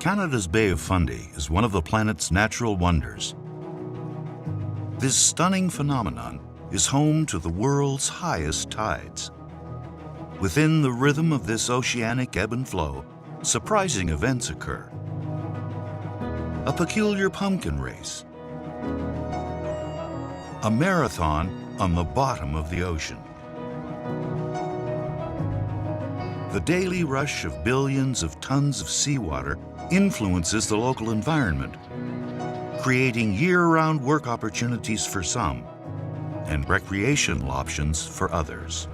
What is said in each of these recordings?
Canada's Bay of Fundy is one of the planet's natural wonders. This stunning phenomenon is home to the world's highest tides. Within the rhythm of this oceanic ebb and flow, surprising events occur. A peculiar pumpkin race, a marathon on the bottom of the ocean. The daily rush of billions of tons of seawater influences the local environment, creating year-round work opportunities for some and recreational options for others.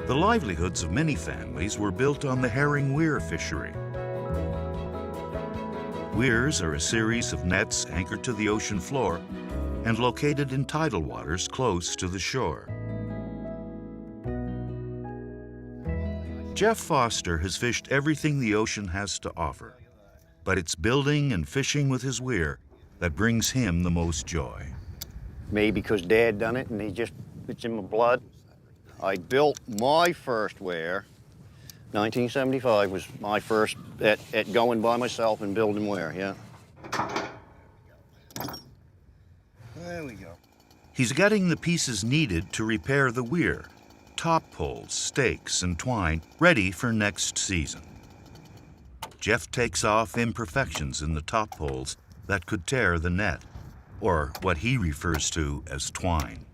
The livelihoods of many families were built on the herring weir fishery. Weirs are a series of nets anchored to the ocean floor and located in tidal waters close to the shore. Jeff Foster has fished everything the ocean has to offer, but it's building and fishing with his weir that brings him the most joy. Maybe because Dad done it and it's in my blood. I built my first weir. 1975 was my first at going by myself and building weir, yeah. There we go. He's getting the pieces needed to repair the weir, top poles, stakes, and twine ready for next season. Jeff takes off imperfections in the top poles that could tear the net, or what he refers to as twine.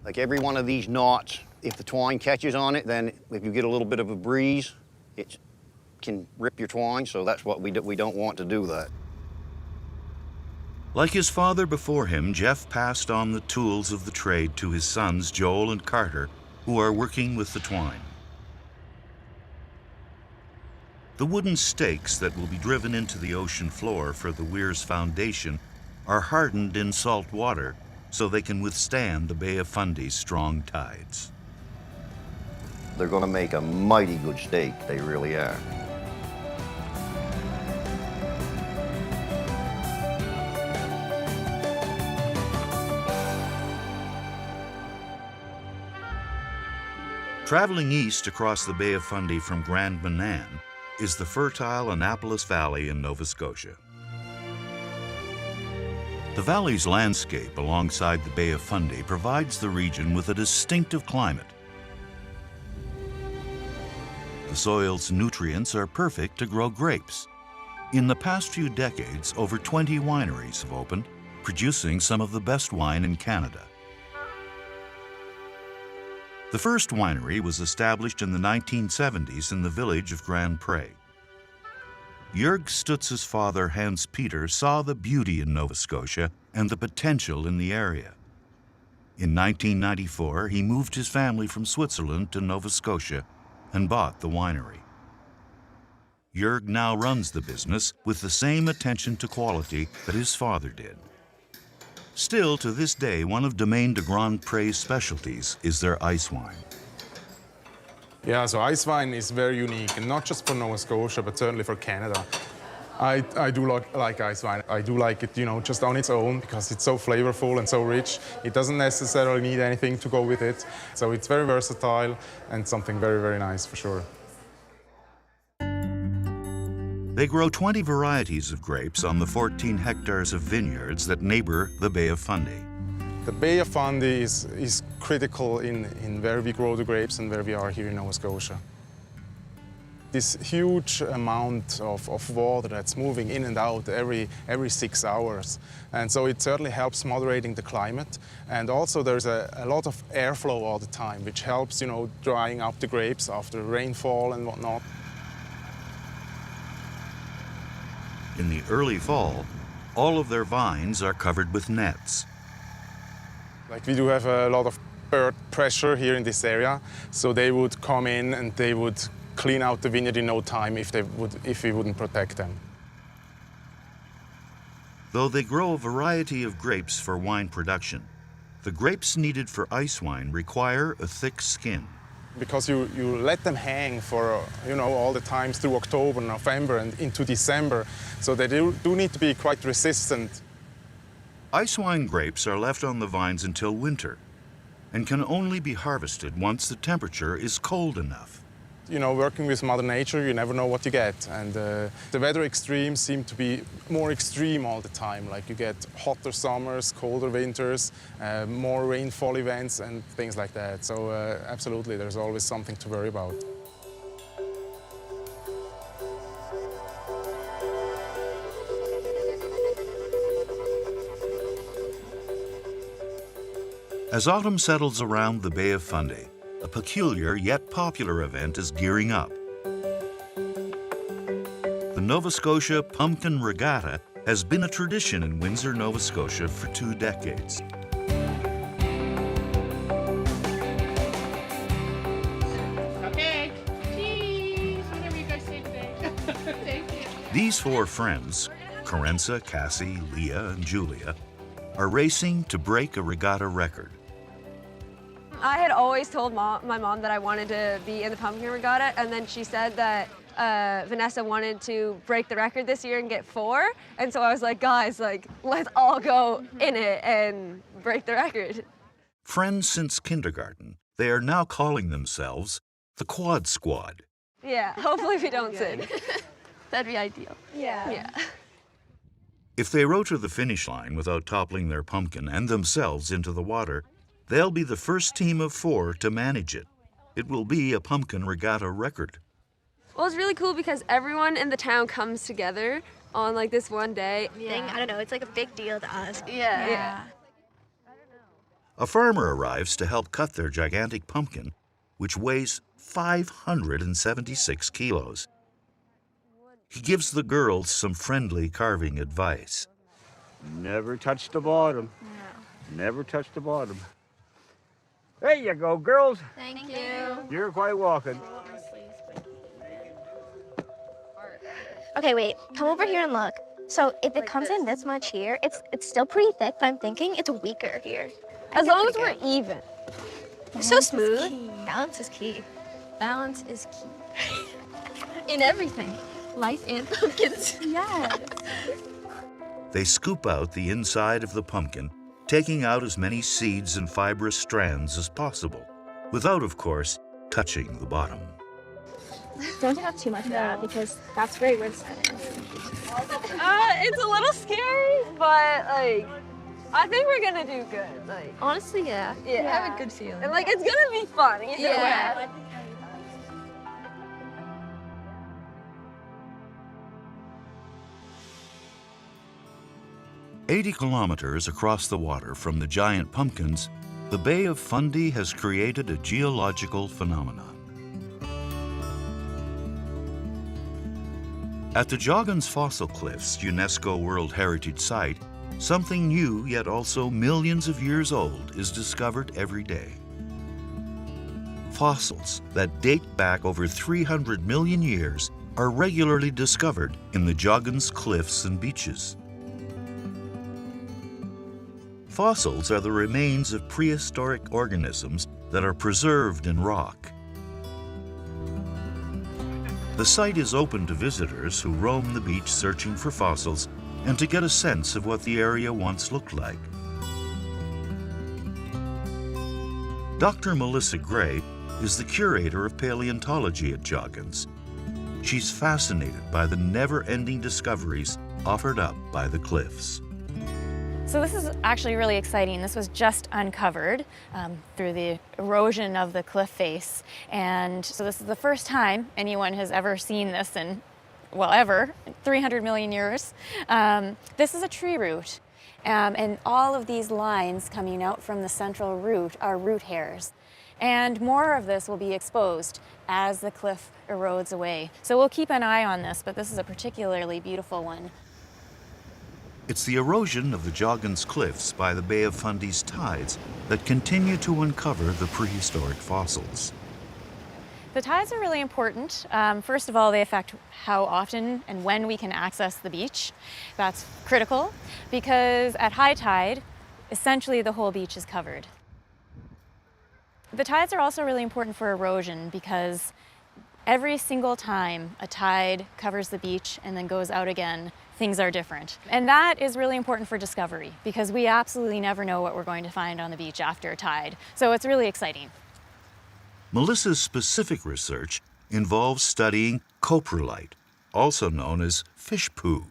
Like every one of these knots, if the twine catches on it, then if you get a little bit of a breeze, it can rip your twine, so that's what we don't want to do that. Like his father before him, Jeff passed on the tools of the trade to his sons, Joel and Carter, who are working with the twine. The wooden stakes that will be driven into the ocean floor for the weir's foundation are hardened in salt water so they can withstand the Bay of Fundy's strong tides. They're gonna make a mighty good stake, they really are. Traveling east across the Bay of Fundy from Grand Manan is the fertile Annapolis Valley in Nova Scotia. The valley's landscape alongside the Bay of Fundy provides the region with a distinctive climate. The soil's nutrients are perfect to grow grapes. In the past few decades, over 20 wineries have opened, producing some of the best wine in Canada. The first winery was established in the 1970s in the village of Grand Pré. Jörg Stutz's father, Hans Peter, saw the beauty in Nova Scotia and the potential in the area. In 1994, he moved his family from Switzerland to Nova Scotia and bought the winery. Jörg now runs the business with the same attention to quality that his father did. Still, to this day, one of Domaine de Grand Pré's specialties is their ice wine. Yeah, so ice wine is very unique, and not just for Nova Scotia, but certainly for Canada. I do like ice wine. I do like it, just on its own because it's so flavorful and so rich. It doesn't necessarily need anything to go with it. So it's very versatile and something very, very nice for sure. They grow 20 varieties of grapes on the 14 hectares of vineyards that neighbor the Bay of Fundy. The Bay of Fundy is critical in where we grow the grapes and where we are here in Nova Scotia. This huge amount of water that's moving in and out every 6 hours. And so it certainly helps moderating the climate. And also there's a lot of airflow all the time, which helps, you know, drying up the grapes after rainfall and whatnot. In the early fall, all of their vines are covered with nets. Like we do have a lot of bird pressure here in this area, so they would come in and they would clean out the vineyard in no time if we wouldn't protect them. Though they grow a variety of grapes for wine production, the grapes needed for ice wine require a thick skin. Because you let them hang for, you know, all the times through October, November and into December, so they do need to be quite resistant. Ice wine grapes are left on the vines until winter and can only be harvested once the temperature is cold enough. You know, working with Mother Nature, you never know what you get. And the weather extremes seem to be more extreme all the time. Like you get hotter summers, colder winters, more rainfall events and things like that. So absolutely, there's always something to worry about. As autumn settles around the Bay of Fundy, a peculiar yet popular event is gearing up. The Nova Scotia Pumpkin Regatta has been a tradition in Windsor, Nova Scotia for 2 decades. Okay, cheese, whatever you guys say today. Thank you. These 4 friends, Carenza, Cassie, Leah, and Julia, are racing to break a regatta record. I had always told my mom that I wanted to be in the pumpkin regatta, and then she said that Vanessa wanted to break the record this year and get 4. And so I was like, guys, like, let's all go in it and break the record. Friends since kindergarten, they are now calling themselves the Quad Squad. Yeah, hopefully we don't sin. That'd be ideal. Yeah. If they row to the finish line without toppling their pumpkin and themselves into the water, they'll be the first team of 4 to manage it. It will be a pumpkin regatta record. Well, it's really cool because everyone in the town comes together on like this one day. I don't know, it's like a big deal to us. Yeah. A farmer arrives to help cut their gigantic pumpkin, which weighs 576 kilos. He gives the girls some friendly carving advice. Never touch the bottom. No. Never touch the bottom. There you go, girls. Thank you. You're quite welcome. Okay, wait, come over here and look. So if it comes in this much here, it's still pretty thick, but I'm thinking it's weaker here. As long as we're even. It's so smooth. Balance is key. Balance is key. In everything. Life and pumpkins. Yes. They scoop out the inside of the pumpkin, taking out as many seeds and fibrous strands as possible, without, of course, touching the bottom. Don't take out too much of that because that's very risky. It's a little scary, but like, I think we're gonna do good. Like, Honestly, yeah. yeah. I have a good feeling. And like, it's gonna be fun. Either Yeah. way. 80 kilometers across the water from the giant pumpkins, the Bay of Fundy has created a geological phenomenon. At the Joggins Fossil Cliffs UNESCO World Heritage Site, something new yet also millions of years old is discovered every day. Fossils that date back over 300 million years are regularly discovered in the Joggins Cliffs and beaches. Fossils are the remains of prehistoric organisms that are preserved in rock. The site is open to visitors who roam the beach searching for fossils and to get a sense of what the area once looked like. Dr. Melissa Gray is the curator of paleontology at Joggins. She's fascinated by the never-ending discoveries offered up by the cliffs. So this is actually really exciting. This was just uncovered through the erosion of the cliff face. And so this is the first time anyone has ever seen this in, well, ever, 300 million years. This is a tree root. And all of these lines coming out from the central root are root hairs. And more of this will be exposed as the cliff erodes away. So we'll keep an eye on this, but this is a particularly beautiful one. It's the erosion of the Joggins Cliffs by the Bay of Fundy's tides that continue to uncover the prehistoric fossils. The tides are really important. First of all, they affect how often and when we can access the beach. That's critical because at high tide, essentially the whole beach is covered. The tides are also really important for erosion because every single time a tide covers the beach and then goes out again, things are different. And that is really important for discovery because we absolutely never know what we're going to find on the beach after a tide. So it's really exciting. Melissa's specific research involves studying coprolite, also known as fish poo.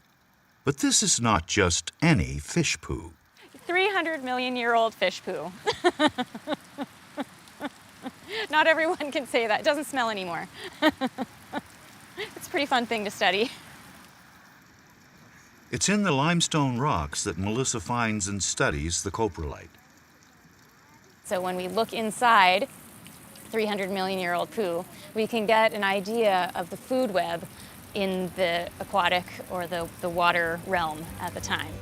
But this is not just any fish poo. 300 million year old fish poo. Not everyone can say that. It doesn't smell anymore. It's a pretty fun thing to study. It's in the limestone rocks that Melissa finds and studies the coprolite. So when we look inside 300 million year old poo, we can get an idea of the food web in the aquatic or the water realm at the time.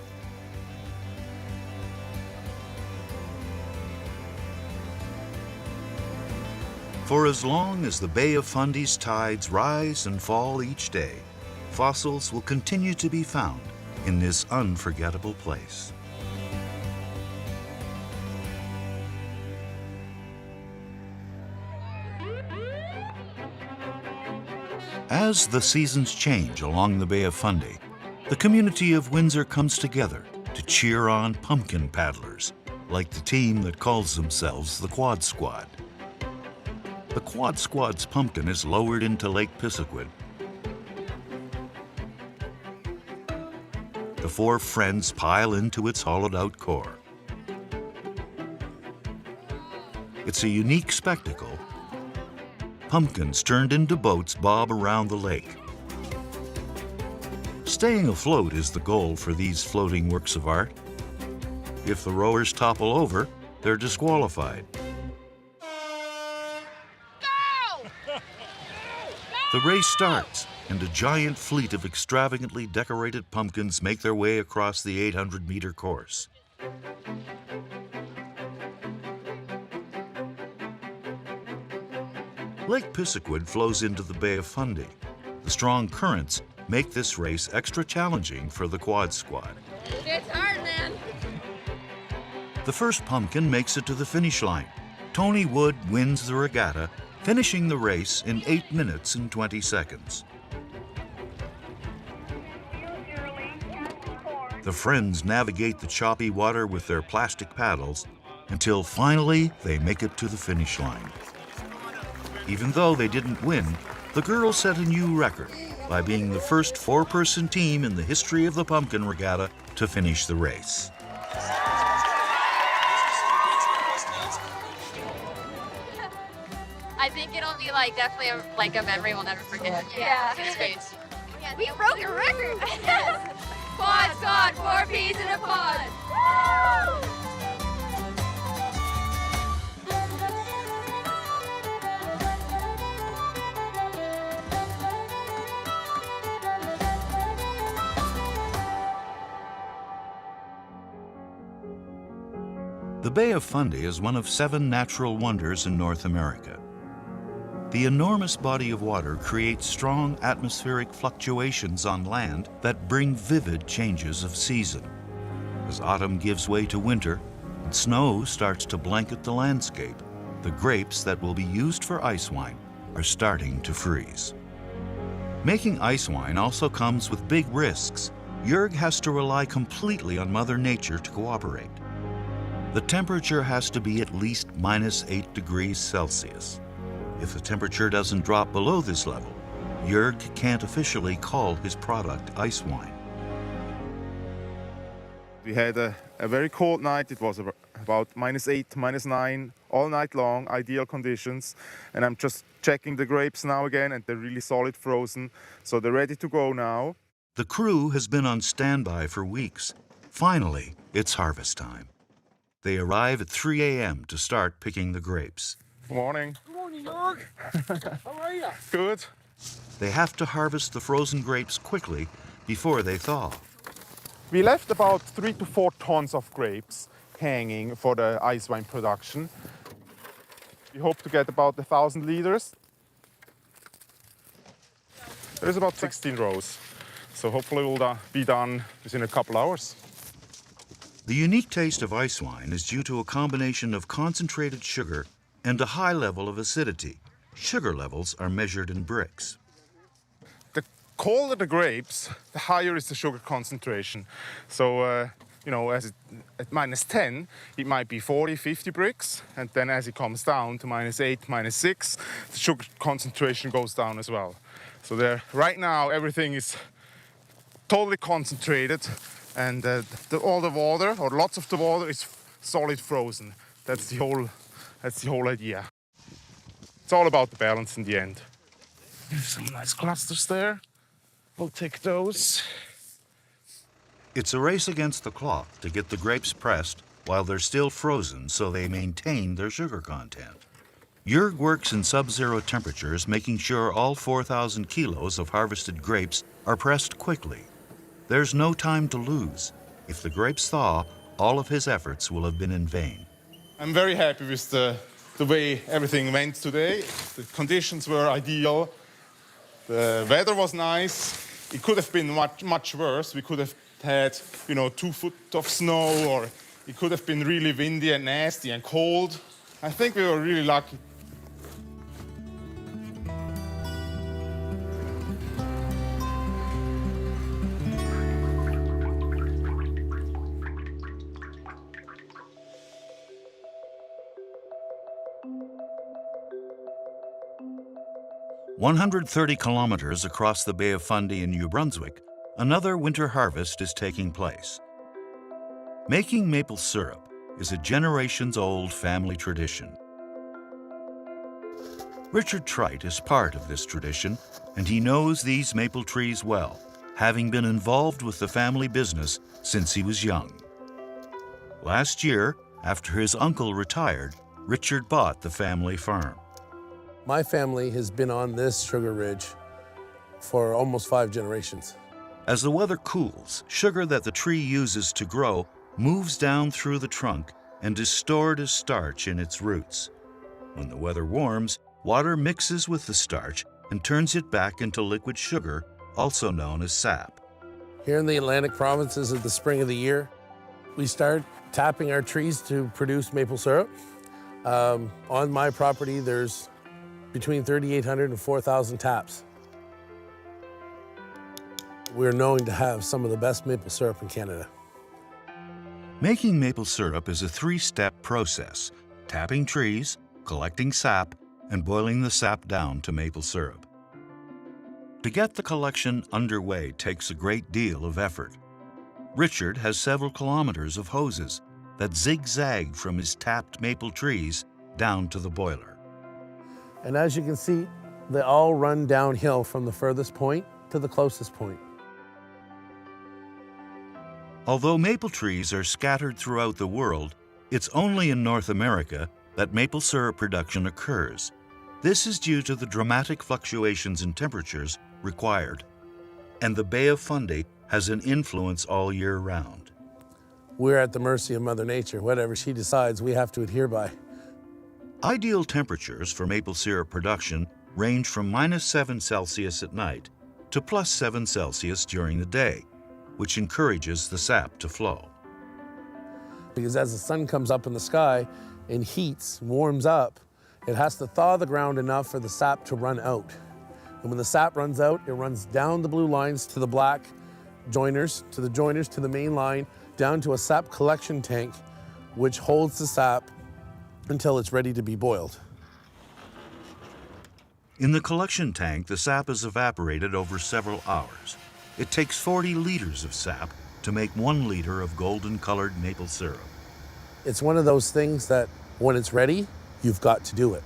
For as long as the Bay of Fundy's tides rise and fall each day, fossils will continue to be found in this unforgettable place. As the seasons change along the Bay of Fundy, the community of Windsor comes together to cheer on pumpkin paddlers, like the team that calls themselves the Quad Squad. The Quad Squad's pumpkin is lowered into Lake Pisiquid. The four friends pile into its hollowed-out core. It's a unique spectacle. Pumpkins turned into boats bob around the lake. Staying afloat is the goal for these floating works of art. If the rowers topple over, they're disqualified. The race starts, and a giant fleet of extravagantly decorated pumpkins make their way across the 800-meter course. Lake Pisiquid flows into the Bay of Fundy. The strong currents make this race extra challenging for the Quad Squad. It's hard, man. The first pumpkin makes it to the finish line. Tony Wood wins the regatta, finishing the race in 8 minutes and 20 seconds. The friends navigate the choppy water with their plastic paddles until finally they make it to the finish line. Even though they didn't win, the girls set a new record by being the first four-person team in the history of the Pumpkin Regatta to finish the race. I think it'll be definitely a memory we'll never forget. Yeah. It's great. Yeah, we broke a record. Quad Squad, 4 peas in a pod. The Bay of Fundy is one of 7 natural wonders in North America. The enormous body of water creates strong atmospheric fluctuations on land that bring vivid changes of season. As autumn gives way to winter and snow starts to blanket the landscape, the grapes that will be used for ice wine are starting to freeze. Making ice wine also comes with big risks. Jörg has to rely completely on Mother Nature to cooperate. The temperature has to be at least -8 degrees Celsius. If the temperature doesn't drop below this level, Jörg can't officially call his product ice wine. We had a very cold night. It was about -8, -9 all night long, ideal conditions. And I'm just checking the grapes now again, and they're really solid frozen. So they're ready to go now. The crew has been on standby for weeks. Finally, it's harvest time. They arrive at 3 a.m. to start picking the grapes. Good morning. Good morning, Jörg. How are you? Good. They have to harvest the frozen grapes quickly before they thaw. We left about 3 to 4 tons of grapes hanging for the ice wine production. We hope to get about 1,000 liters. There's about 16 rows, so hopefully we'll be done within a couple hours. The unique taste of ice wine is due to a combination of concentrated sugar and a high level of acidity. Sugar levels are measured in bricks. The colder the grapes, the higher is the sugar concentration. So, you know, at -10, it might be 40, 50 bricks. And then as it comes down to -8, -6, the sugar concentration goes down as well. So there, right now, everything is totally concentrated. And all the water, or lots of the water, is solid frozen. That's the whole idea. It's all about the balance in the end. There's some nice clusters there. We'll take those. It's a race against the clock to get the grapes pressed while they're still frozen so they maintain their sugar content. Jörg works in sub-zero temperatures, making sure all 4,000 kilos of harvested grapes are pressed quickly. There's no time to lose. If the grapes thaw, all of his efforts will have been in vain. I'm very happy with the way everything went today. The conditions were ideal. The weather was nice. It could have been much worse. We could have had, 2 foot of snow, or it could have been really windy and nasty and cold. I think we were really lucky. "130 kilometers across the Bay of Fundy in New Brunswick, another winter harvest is taking place. Making maple syrup is a generations-old family tradition. Richard Trite is part of this tradition, and he knows these maple trees well, having been involved with the family business since he was young. Last year, after his uncle retired, Richard bought the family farm. My family has been on this sugar ridge for almost 5 generations. As the weather cools, sugar that the tree uses to grow moves down through the trunk and is stored as starch in its roots. When the weather warms, water mixes with the starch and turns it back into liquid sugar, also known as sap. Here in the Atlantic provinces at the spring of the year, we start tapping our trees to produce maple syrup. On my property, there's between 3,800 and 4,000 taps. We're known to have some of the best maple syrup in Canada. Making maple syrup is a 3-step process: tapping trees, collecting sap, and boiling the sap down to maple syrup. To get the collection underway takes a great deal of effort. Richard has several kilometers of hoses that zigzag from his tapped maple trees down to the boiler. And as you can see, they all run downhill from the furthest point to the closest point. Although maple trees are scattered throughout the world, it's only in North America that maple syrup production occurs. This is due to the dramatic fluctuations in temperatures required. And the Bay of Fundy has an influence all year round. We're at the mercy of Mother Nature. Whatever she decides, we have to adhere by. Ideal temperatures for maple syrup production range from -7 Celsius at night to +7 Celsius during the day, which encourages the sap to flow. Because as the sun comes up in the sky and heats, warms up, it has to thaw the ground enough for the sap to run out. And when the sap runs out, it runs down the blue lines to the black joiners, to the main line, down to a sap collection tank, which holds the sap until it's ready to be boiled. In the collection tank, the sap is evaporated over several hours. It takes 40 liters of sap to make 1 liter of golden-colored maple syrup. It's one of those things that when it's ready, you've got to do it.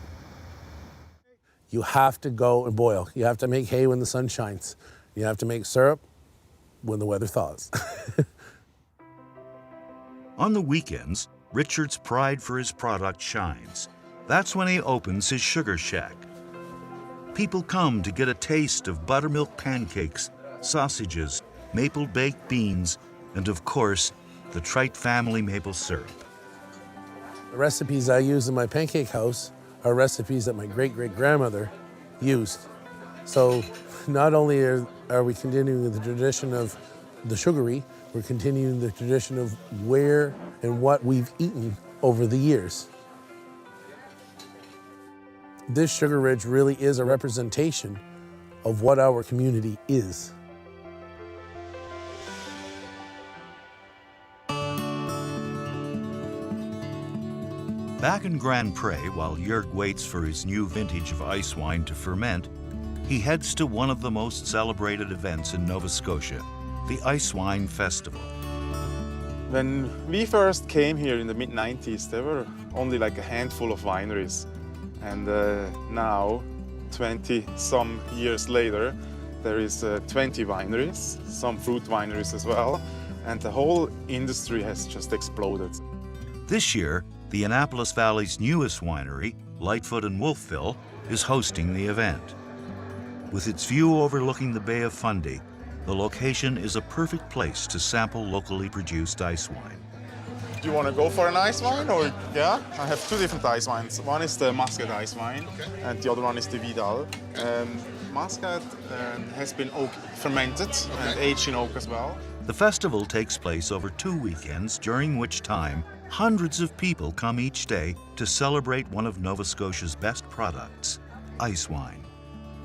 You have to go and boil. You have to make hay when the sun shines. You have to make syrup when the weather thaws. On the weekends, Richard's pride for his product shines. That's when he opens his sugar shack. People come to get a taste of buttermilk pancakes, sausages, maple baked beans, and of course, the Trite family maple syrup. The recipes I use in my pancake house are recipes that my great-great-grandmother used. So not only are we continuing the tradition of the sugary, we're continuing the tradition of where and what we've eaten over the years. This sugar ridge really is a representation of what our community is. Back in Grand Pre, while Jörg waits for his new vintage of ice wine to ferment, he heads to one of the most celebrated events in Nova Scotia, the Ice Wine Festival. When we first came here in the mid-90s, there were only like a handful of wineries. And now, 20-some years later, there is 20 wineries, some fruit wineries as well, and the whole industry has just exploded. This year, the Annapolis Valley's newest winery, Lightfoot and Wolfville, is hosting the event. With its view overlooking the Bay of Fundy, the location is a perfect place to sample locally produced ice wine. Do you want to go for an ice wine or, yeah? I have 2 different ice wines. One is the Muscat ice wine, and the other one is the Vidal. Muscat has been oak fermented and aged in oak as well. The festival takes place over 2 weekends, during which time hundreds of people come each day to celebrate one of Nova Scotia's best products, ice wine.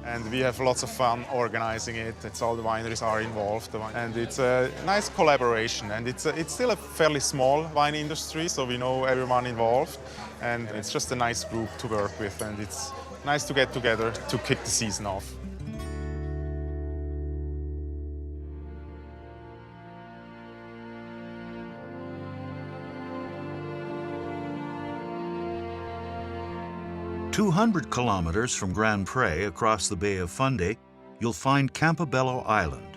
And we have lots of fun organizing it. It's all the wineries are involved, and it's a nice collaboration. And it's still a fairly small wine industry, so we know everyone involved, and it's just a nice group to work with, and it's nice to get together to kick the season off. "200 kilometers from Grand Pre across the Bay of Fundy, you'll find Campobello Island.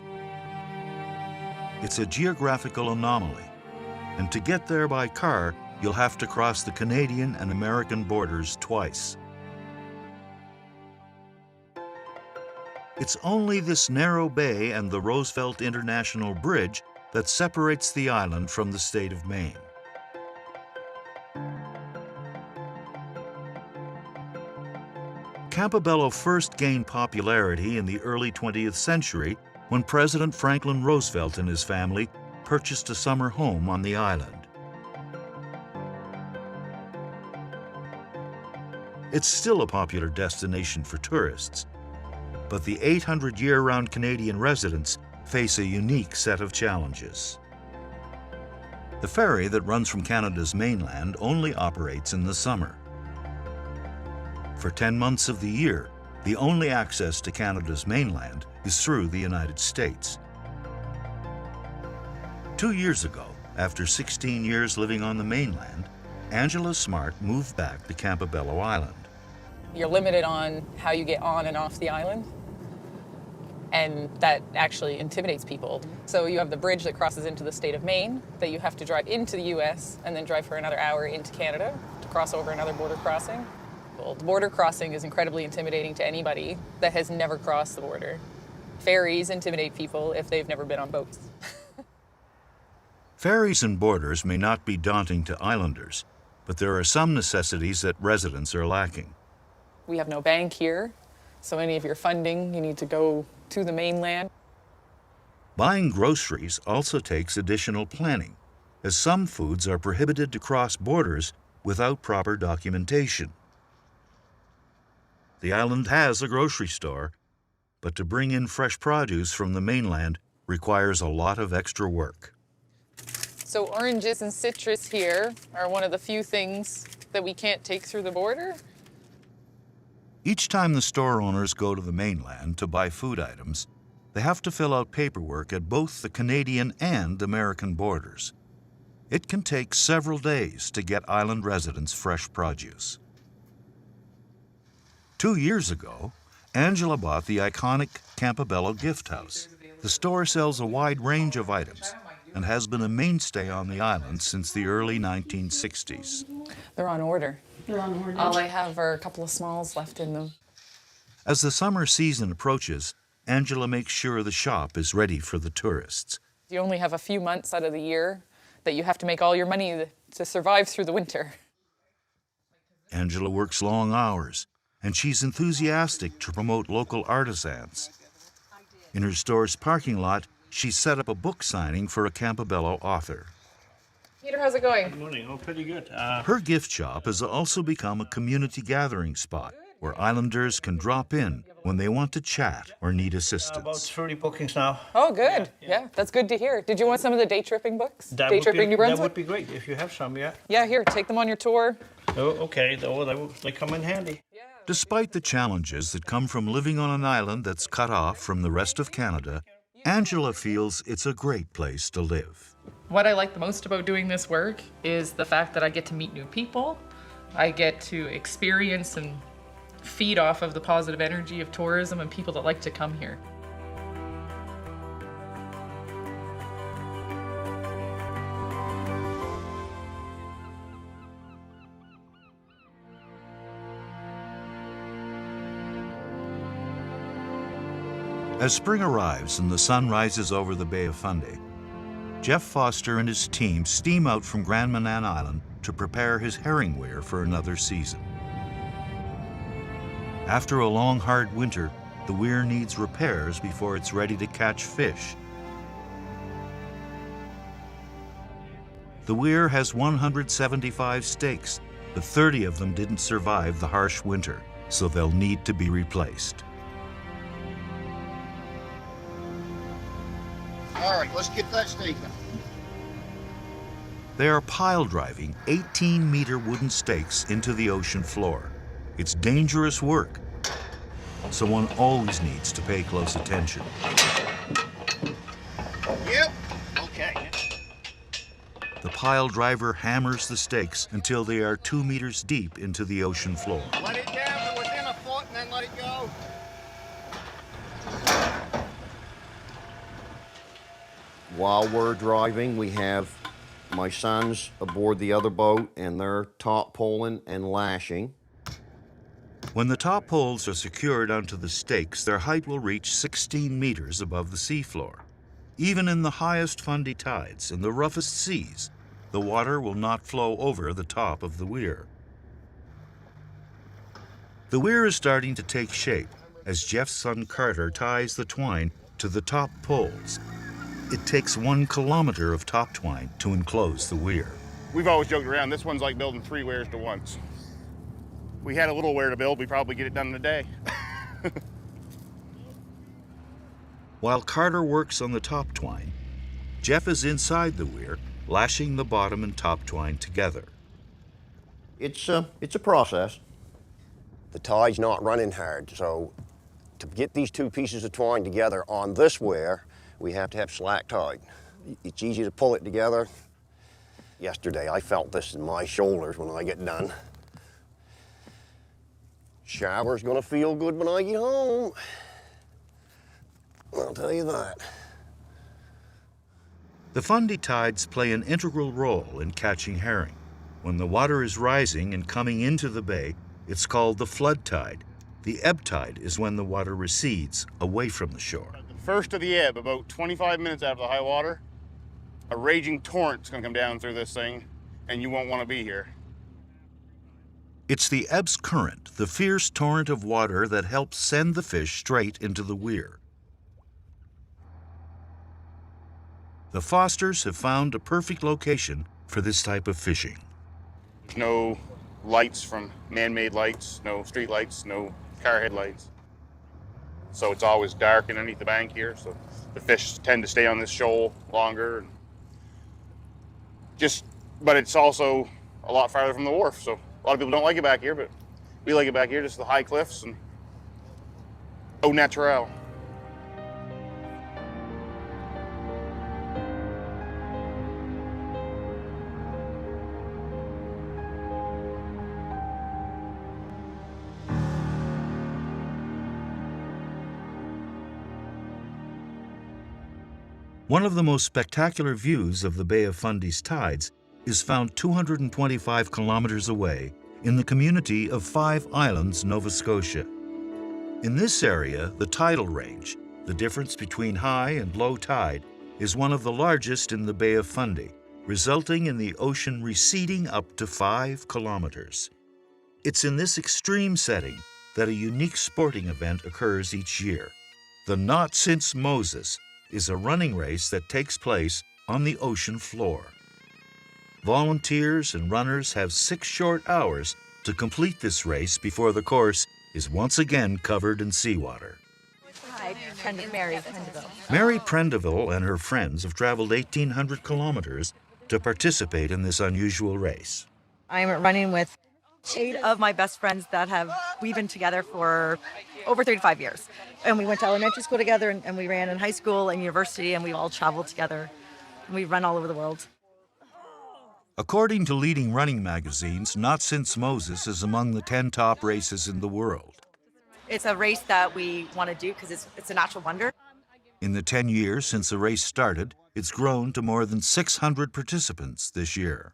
It's a geographical anomaly, and to get there by car, you'll have to cross the Canadian and American borders twice. It's only this narrow bay and the Roosevelt International Bridge that separates the island from the state of Maine. Campobello first gained popularity in the early 20th century when President Franklin Roosevelt and his family purchased a summer home on the island. It's still a popular destination for tourists, but the 800 year-round Canadian residents face a unique set of challenges. The ferry that runs from Canada's mainland only operates in the summer. For 10 months of the year, the only access to Canada's mainland is through the United States. 2 years ago, after 16 years living on the mainland, Angela Smart moved back to Campobello Island. You're limited on how you get on and off the island, and that actually intimidates people. So you have the bridge that crosses into the state of Maine that you have to drive into the US and then drive for another hour into Canada to cross over another border crossing. The border crossing is incredibly intimidating to anybody that has never crossed the border. Ferries intimidate people if they've never been on boats. Ferries and borders may not be daunting to islanders, but there are some necessities that residents are lacking. We have no bank here, so any of your funding, you need to go to the mainland. Buying groceries also takes additional planning, as some foods are prohibited to cross borders without proper documentation. The island has a grocery store, but to bring in fresh produce from the mainland requires a lot of extra work. So oranges and citrus here are one of the few things that we can't take through the border. Each time the store owners go to the mainland to buy food items, They have to fill out paperwork at both the Canadian and American borders. It can take several days to get island residents fresh produce. 2 years ago, Angela bought the iconic Campobello gift house. The store sells a wide range of items and has been a mainstay on the island since the early 1960s. They're on order. They're on order. All I have are a couple of smalls left in them. As the summer season approaches, Angela makes sure the shop is ready for the tourists. You only have a few months out of the year that you have to make all your money to survive through the winter. Angela works long hours, and she's enthusiastic to promote local artisans. In her store's parking lot, she's set up a book signing for a Campobello author. Peter, how's it going? Good morning. Oh, pretty good. Her gift shop has also become a community gathering spot where islanders can drop in when they want to chat or need assistance. About 30 bookings now. Oh, good. Yeah, that's good to hear. Did you want some of the day tripping books? Day tripping New That Brunswick? would be great if you have some, yeah. Yeah, here, take them on your tour. Oh, okay. They come in handy. Despite the challenges that come from living on an island that's cut off from the rest of Canada, Angela feels it's a great place to live. What I like the most about doing this work is the fact that I get to meet new people. I get to experience and feed off of the positive energy of tourism and people that like to come here. As spring arrives and the sun rises over the Bay of Fundy, Jeff Foster and his team steam out from Grand Manan Island to prepare his herring weir for another season. After a long, hard winter, the weir needs repairs before it's ready to catch fish. The weir has 175 stakes, but 30 of them didn't survive the harsh winter, so they'll need to be replaced. All right, let's get that stake. They are pile driving 18-meter wooden stakes into the ocean floor. It's dangerous work, so one always needs to pay close attention. Yep. Okay. The pile driver hammers the stakes until they are 2 meters deep into the ocean floor. Let it down to within a foot and then let it go. While we're driving, we have my sons aboard the other boat, and they're top poling and lashing. When the top poles are secured onto the stakes, their height will reach 16 meters above the seafloor. Even in the highest Fundy tides and the roughest seas, the water will not flow over the top of the weir. The weir is starting to take shape as Jeff's son Carter ties the twine to the top poles. It takes 1 kilometer of top twine to enclose the weir. We've always joked around, this one's like building 3 weirs to once. If we had a little weir to build, we'd probably get it done in a day. While Carter works on the top twine, Jeff is inside the weir, lashing the bottom and top twine together. It's a process. The tide's not running hard, so to get these 2 pieces of twine together on this weir, we have to have slack tide. It's easy to pull it together. Yesterday, I felt this in my shoulders when I get done. Shower's gonna feel good when I get home. I'll tell you that. The Fundy tides play an integral role in catching herring. When the water is rising and coming into the bay, it's called the flood tide. The ebb tide is when the water recedes away from the shore. First of the ebb, about 25 minutes after the high water, a raging torrent's gonna come down through this thing, and you won't wanna be here. It's the ebb's current, the fierce torrent of water that helps send the fish straight into the weir. The Fosters have found a perfect location for this type of fishing. There's no lights from man-made lights, no street lights, no car headlights. So it's always dark underneath the bank here, so the fish tend to stay on this shoal longer. But it's also a lot farther from the wharf, so a lot of people don't like it back here, but we like it back here, just the high cliffs and au naturel. One of the most spectacular views of the Bay of Fundy's tides is found 225 kilometers away in the community of Five Islands, Nova Scotia. In this area, the tidal range, the difference between high and low tide, is one of the largest in the Bay of Fundy, resulting in the ocean receding up to 5 kilometers. It's in this extreme setting that a unique sporting event occurs each year. The Not Since Moses is a running race that takes place on the ocean floor. Volunteers and runners have 6 short hours to complete this race before the course is once again covered in seawater. Hi, Mary Prendeville. Mary Prendeville and her friends have traveled 1,800 kilometers to participate in this unusual race. I'm running with 8 of my best friends we've been together for over 35 years. And we went to elementary school together, and we ran in high school and university, and we all traveled together. And we run all over the world. According to leading running magazines, Not Since Moses is among the 10 top races in the world. It's a race that we want to do because it's a natural wonder. In the 10 years since the race started, it's grown to more than 600 participants this year.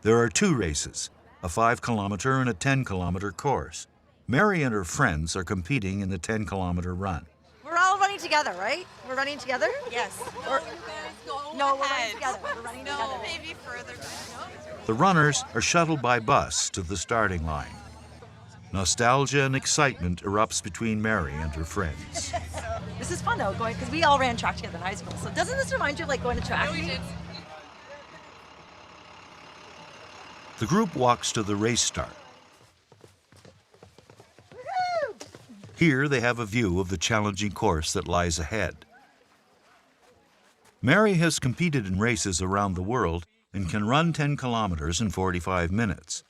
There are 2 races, a 5-kilometer and a 10-kilometer course. Mary and her friends are competing in the 10-kilometer run. We're all running together, right? We're running together? Yes. No, we're running together. We're running together. Maybe further back. The runners are shuttled by bus to the starting line. Nostalgia and excitement erupts between Mary and her friends. This is fun though, because we all ran track together in high school. So doesn't this remind you of like going to track? We did. The group walks to the race start. Here they have a view of the challenging course that lies ahead. Mary has competed in races around the world and can run 10 kilometers in 45 minutes.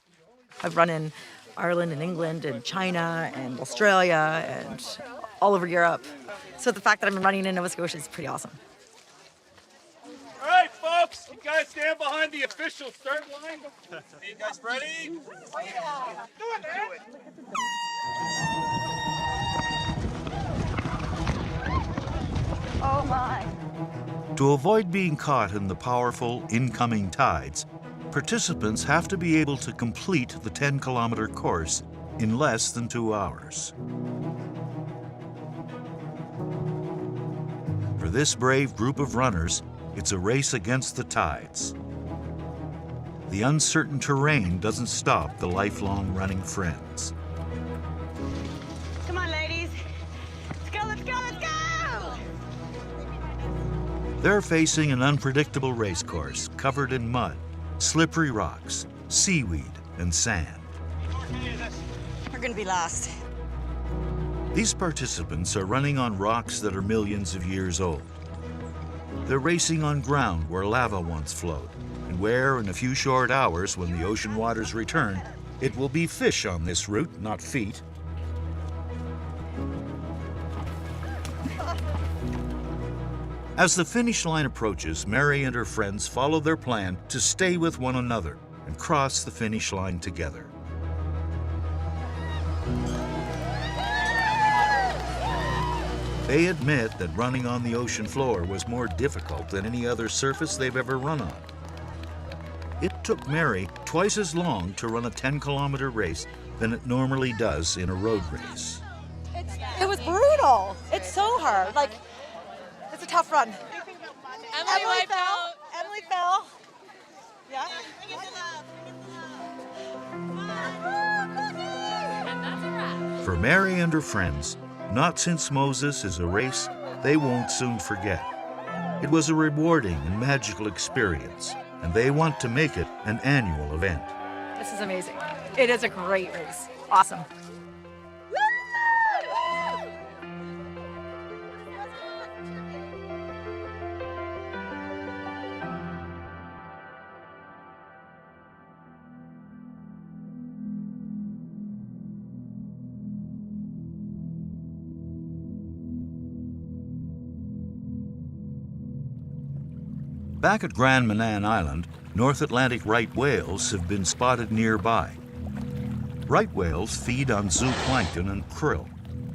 I've run in Ireland and England and China and Australia and all over Europe. So the fact that I'm running in Nova Scotia is pretty awesome. All right, folks, you guys stand behind the official start line. Are you guys ready? Oh, yeah. Do it. Oh my. To avoid being caught in the powerful incoming tides, participants have to be able to complete the 10-kilometer course in less than 2 hours. For this brave group of runners, it's a race against the tides. The uncertain terrain doesn't stop the lifelong running friends. Come on, ladies. Let's go, let's go, let's go! They're facing an unpredictable race course covered in mud, slippery rocks, seaweed, and sand. We're gonna be lost. These participants are running on rocks that are millions of years old. They're racing on ground where lava once flowed, and where, in a few short hours, when the ocean waters return, it will be fish on this route, not feet. As the finish line approaches, Mary and her friends follow their plan to stay with one another and cross the finish line together. They admit that running on the ocean floor was more difficult than any other surface they've ever run on. It took Mary twice as long to run a 10-kilometer race than it normally does in a road race. It was brutal. It's so hard. Like, it's a tough run. Emily fell. Emily fell. Yeah. And that's a wrap. For Mary and her friends, Not Since Moses is a race they won't soon forget. It was a rewarding and magical experience, and they want to make it an annual event. This is amazing. It is a great race. Awesome. Back at Grand Manan Island, North Atlantic right whales have been spotted nearby. Right whales feed on zooplankton and krill,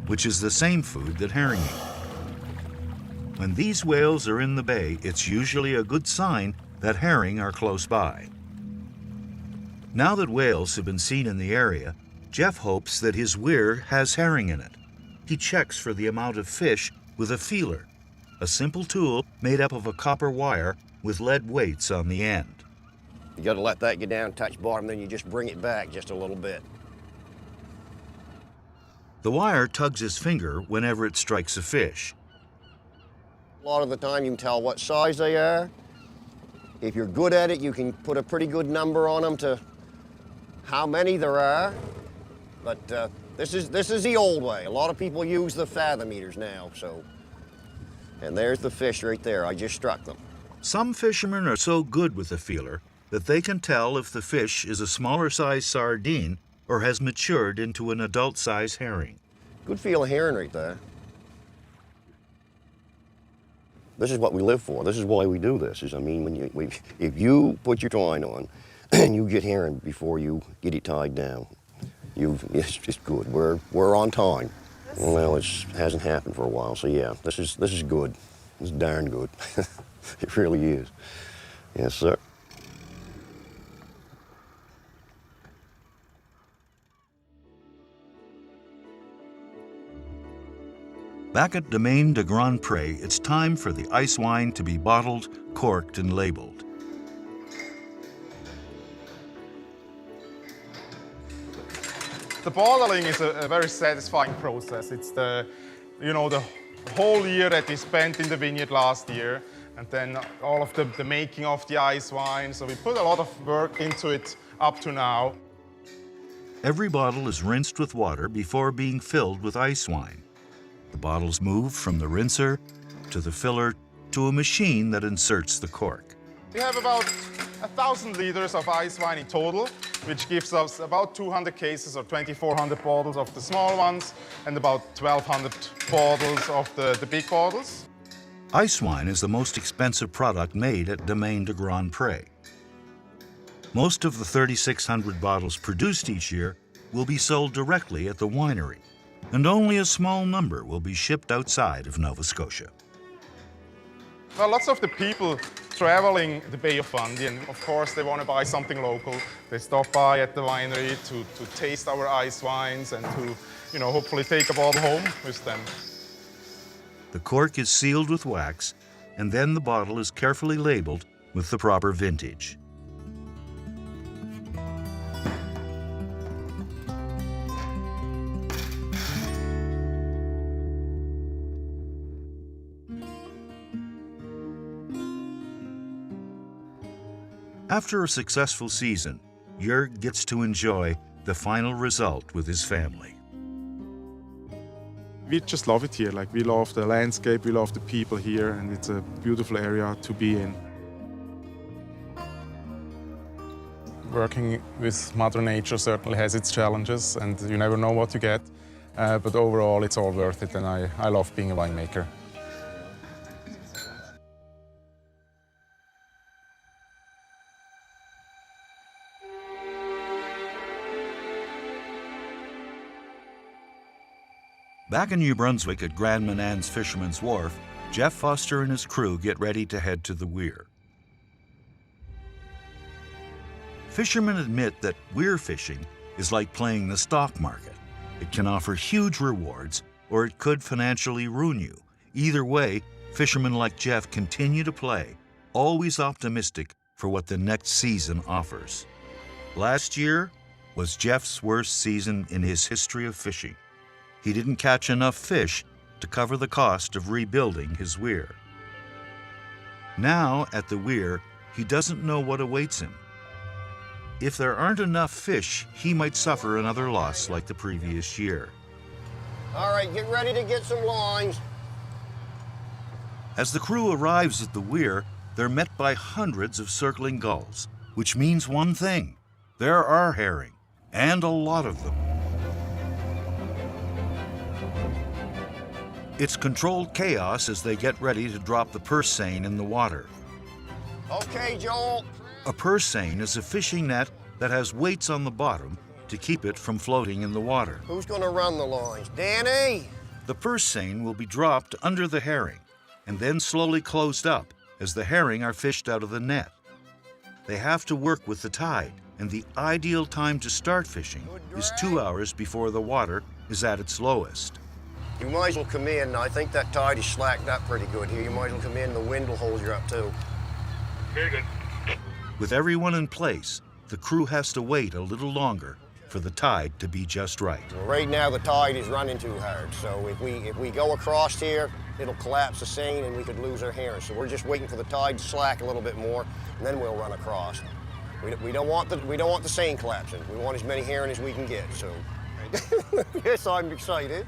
which is the same food that herring eat. When these whales are in the bay, it's usually a good sign that herring are close by. Now that whales have been seen in the area, Jeff hopes that his weir has herring in it. He checks for the amount of fish with a feeler, a simple tool made up of a copper wire with lead weights on the end. You got to let that get down, touch bottom, then you just bring it back just a little bit. The wire tugs his finger whenever it strikes a fish. A lot of the time you can tell what size they are. If you're good at it, you can put a pretty good number on them to how many there are. But this is the old way. A lot of people use the fathom meters now, so. And there's the fish right there. I just struck them. Some fishermen are so good with the feeler that they can tell if the fish is a smaller size sardine or has matured into an adult size herring. Good feel of herring right there. This is what we live for. This is why we do this. I mean, if you put your twine on and you get herring before you get it tied down, it's just good. We're on time. Well, it hasn't happened for a while, so yeah, this is good. It's darn good. It really is. Yes, sir. Back at Domaine de Grand Pré, it's time for the ice wine to be bottled, corked, and labeled. The bottling is a very satisfying process. It's the whole year that we spent in the vineyard last year, and then all of the making of the ice wine. So we put a lot of work into it up to now. Every bottle is rinsed with water before being filled with ice wine. The bottles move from the rinser to the filler to a machine that inserts the cork. We have about 1,000 liters of ice wine in total, which gives us about 200 cases or 2,400 bottles of the small ones and about 1,200 bottles of the big bottles. Ice wine is the most expensive product made at Domaine de Grand Pré. Most of the 3,600 bottles produced each year will be sold directly at the winery, and only a small number will be shipped outside of Nova Scotia. Well, lots of the people traveling the Bay of Fundy, and of course they want to buy something local. They stop by at the winery to taste our ice wines and to, hopefully take a bottle home with them. The cork is sealed with wax, and then the bottle is carefully labeled with the proper vintage. After a successful season, Jörg gets to enjoy the final result with his family. We just love it here. We love the landscape, we love the people here, and it's a beautiful area to be in. Working with Mother Nature certainly has its challenges, and you never know what you get. But overall, it's all worth it, and I love being a winemaker. Back in New Brunswick at Grand Menands Fisherman's Wharf, Jeff Foster and his crew get ready to head to the weir. Fishermen admit that weir fishing is like playing the stock market. It can offer huge rewards, or it could financially ruin you. Either way, fishermen like Jeff continue to play, always optimistic for what the next season offers. Last year was Jeff's worst season in his history of fishing. He didn't catch enough fish to cover the cost of rebuilding his weir. Now, at the weir, he doesn't know what awaits him. If there aren't enough fish, he might suffer another loss like the previous year. All right, get ready to get some lines. As the crew arrives at the weir, they're met by hundreds of circling gulls, which means one thing: there are herring, and a lot of them. It's controlled chaos as they get ready to drop the purse seine in the water. Okay, Joel. A purse seine is a fishing net that has weights on the bottom to keep it from floating in the water. Who's gonna run the lines? Danny? The purse seine will be dropped under the herring. and then slowly closed up as the herring are fished out of the net. They have to work with the tide, and the ideal time to start fishing is 2 hours before the water is at its lowest. You might as well come in. I think that tide is slacked up pretty good here. You might as well come in. The wind will hold you up too. Very good. With everyone in place, the crew has to wait a little longer for the tide to be just right. Right now the tide is running too hard, so if we go across here, it'll collapse the seine and we could lose our herring. So we're just waiting for the tide to slack a little bit more, and then we'll run across. We don't want the seine collapsing. We want as many herring as we can get. So yes, I'm excited.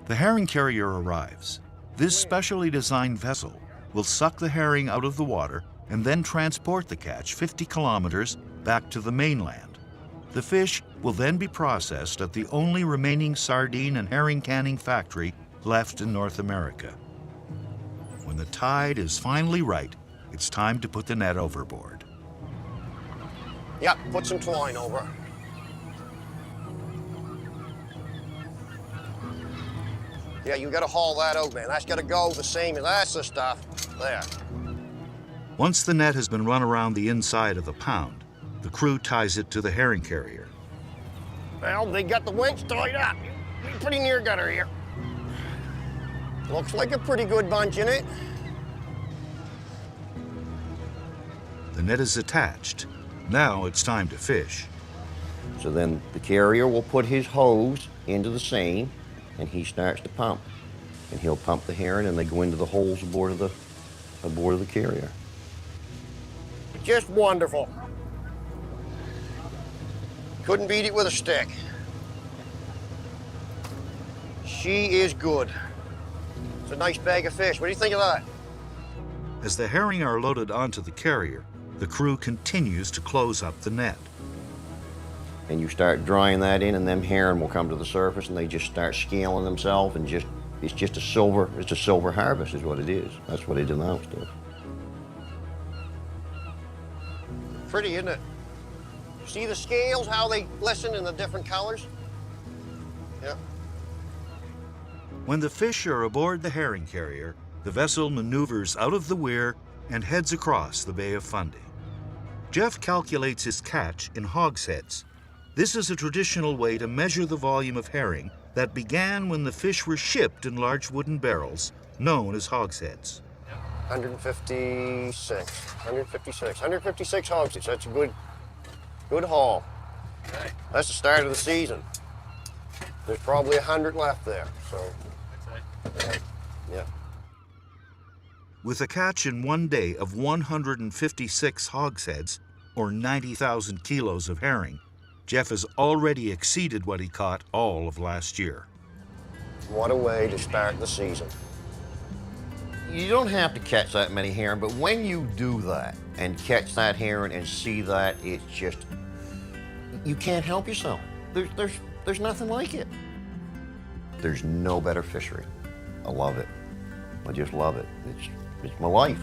The herring carrier arrives. This specially designed vessel will suck the herring out of the water and then transport the catch 50 kilometers back to the mainland. The fish will then be processed at the only remaining sardine and herring canning factory left in North America. When the tide is finally right, it's time to put the net overboard. Yep, put some twine over. Yeah, you gotta haul that out, man. That's gotta go the same, and that's the stuff. There. Once the net has been run around the inside of the pound, the crew ties it to the herring carrier. Well, they got the winch tied up. We pretty near got her here. Looks like a pretty good bunch in it. The net is attached. Now it's time to fish. So then the carrier will put his hose into the seine, and he starts to pump. And he'll pump the herring, and they go into the holes aboard of the carrier. Just wonderful. Couldn't beat it with a stick. She is good. It's a nice bag of fish. What do you think of that? As the herring are loaded onto the carrier, the crew continues to close up the net. And you start drying that in, and them herring will come to the surface, and they just start scaling themselves, and it's just a silver harvest is what it is. That's what it amounts to. Pretty, isn't it? See the scales, how they glisten in the different colors? Yeah. When the fish are aboard the herring carrier, the vessel maneuvers out of the weir and heads across the Bay of Fundy. Jeff calculates his catch in hogsheads. This is a traditional way to measure the volume of herring that began when the fish were shipped in large wooden barrels, known as hogsheads. 156 hogsheads. That's a good haul. That's the start of the season. There's probably 100 left there, so. Yeah. With a catch in one day of 156 hogsheads, or 90,000 kilos of herring, Jeff has already exceeded what he caught all of last year. What a way to start the season. You don't have to catch that many herring, but when you do that and catch that herring and see that, it's just, you can't help yourself. There's nothing like it. There's no better fishery. I love it. I just love it. It's my life.